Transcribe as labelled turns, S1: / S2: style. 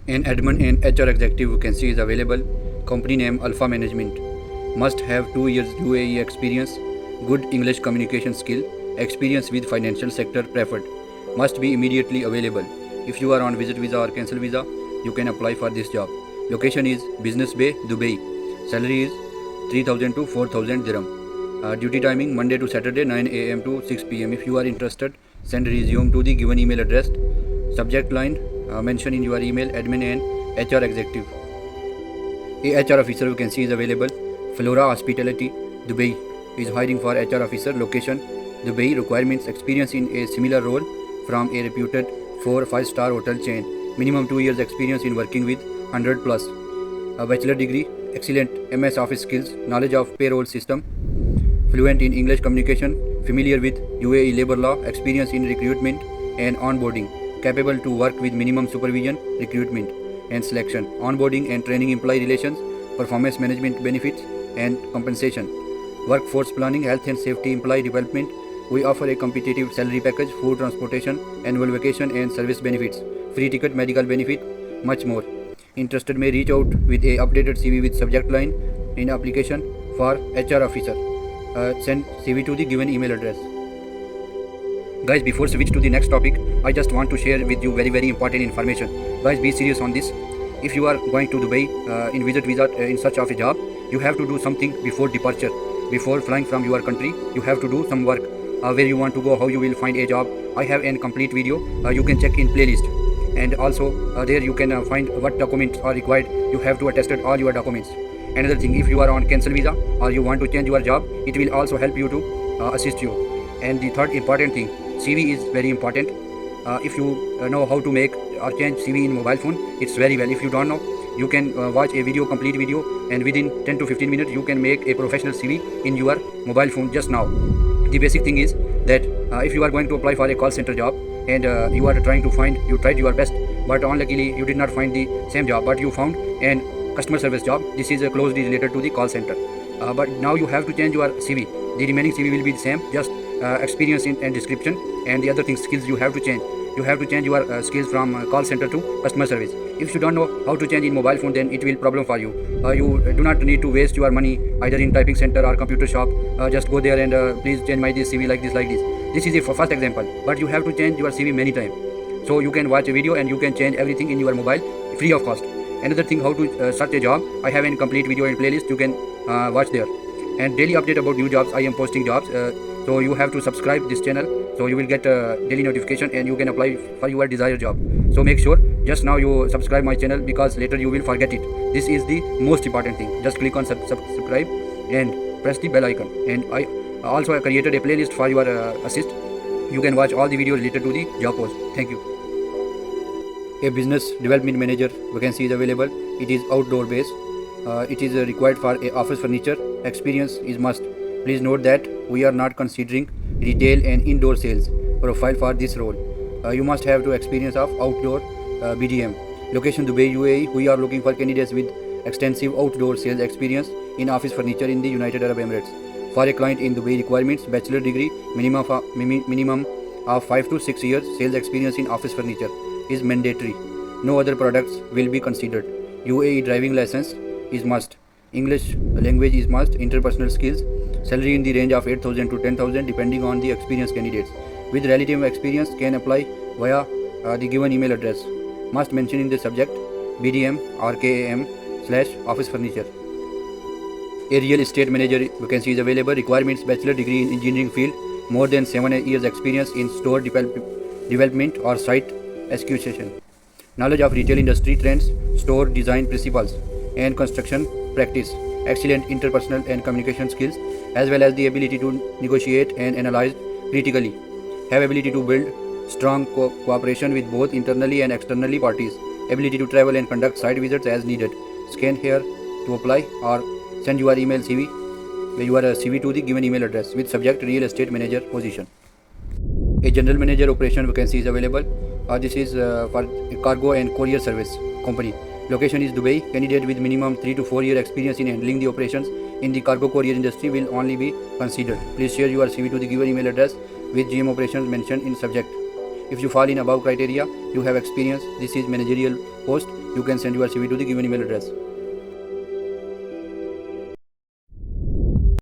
S1: An admin and HR executive vacancy is available. Company name Alpha Management. Must have 2 years UAE experience. Good English communication skill. Experience with financial sector preferred. Must be immediately available. If you are on visit visa or cancel visa, you can apply for this job. Location is Business Bay, Dubai. Salary is 3000 to 4000 dirham. Duty timing Monday to Saturday 9 a.m. to 6 p.m. If you are interested, send resume to the given email address. Subject line mention in your email admin and HR executive. A HR officer vacancy is available. Flora Hospitality, Dubai is hiring for HR officer. Location Dubai. Requirements experience in a similar role from a reputed 4-5-star hotel chain. Minimum 2 years experience in working with 100 plus. A bachelor degree, excellent MS Office skills, knowledge of payroll system, fluent in English communication, familiar with UAE labor law, experience in recruitment and onboarding, capable to work with minimum supervision, recruitment and selection, onboarding and training, employee relations, performance management, benefits and compensation, workforce planning, health and safety, employee development. We offer a competitive salary package, food, transportation, annual vacation and service benefits, free ticket, medical benefit, much more. Interested may reach out with a updated CV with subject line in application for HR officer. Send CV to the given email address. Guys, before switch to the next topic, I just want to share with you very important information. Guys, be serious on this. If you are going to Dubai in visit visa in search of a job, you have to do something before departure. Before flying from your country, you have to do some work. Where you want to go, how you will find a job. I have a complete video. You can check in playlist. And also there you can find what documents are required. You have to attest all your documents. Another thing, if you are on cancel visa or you want to change your job, it will also help you to assist you. And the third important thing, CV is very important. If you know how to make or change CV in mobile phone, it's very well. If you don't know, you can watch a video, complete video, and within 10 to 15 minutes you can make a professional CV in your mobile phone just now. The basic thing is that if you are going to apply for a call center job and you are trying to find, you tried your best, but unluckily you did not find the same job, but you found an customer service job. This is closely related to the call center. But now you have to change your CV. The remaining CV will be the same, just experience and description, and the other things, skills you have to change. You have to change your skills from call center to customer service. If you don't know how to change in mobile phone, then it will problem for you. You do not need to waste your money either in typing center or computer shop. Just go there and please change my this CV like this, like this. This is the first example, but you have to change your CV many times. So you can watch a video and you can change everything in your mobile free of cost. Another thing, how to search a job. I have a complete video and playlist. You can watch there. And daily update about new jobs. I am posting jobs. So you have to subscribe this channel. So you will get daily notification and you can apply for your desired job. So make sure just now you subscribe my channel, because later you will forget it. This is the most important thing. Just click on subscribe and press the bell icon. And I also created a playlist for your assist. You can watch all the videos related to the job post. Thank you. A business development manager vacancy is available. It is outdoor based. It is required for a office furniture. Experience is must. Please note that we are not considering retail and indoor sales profile for this role. You must have to experience of outdoor BDM. Location Dubai, UAE. We are looking for candidates with extensive outdoor sales experience in office furniture in the United Arab Emirates. For a client in Dubai, requirements bachelor degree, minimum of 5 to 6 years sales experience in office furniture is mandatory. No other products will be considered. UAE driving license is must. English language is must. Interpersonal skills. Salary in the range of 8,000 to 10,000 depending on the experienced candidates. With relative experience can apply via the given email address. Must mention in the subject BDM or KAM/office furniture. A real estate manager vacancy is available. Requirements bachelor degree in engineering field, more than 7 years experience in store development or site execution. Knowledge of retail industry trends, store design principles and construction practice. Excellent interpersonal and communication skills, as well as the ability to negotiate and analyze critically. Have ability to build strong cooperation with both internally and externally parties. Ability to travel and conduct site visits as needed. Scan here to apply or send your email CV, your CV to the given email address with subject real estate manager position. A general manager operation vacancy is available. This is for cargo and courier service company. Location is Dubai. Candidate with minimum 3 to 4 year experience in handling the operations in the cargo courier industry will only be considered. Please share your CV to the given email address with GM operations mentioned in subject. If you fall in above criteria, you have experience, this is managerial post, you can send your CV to the given email address.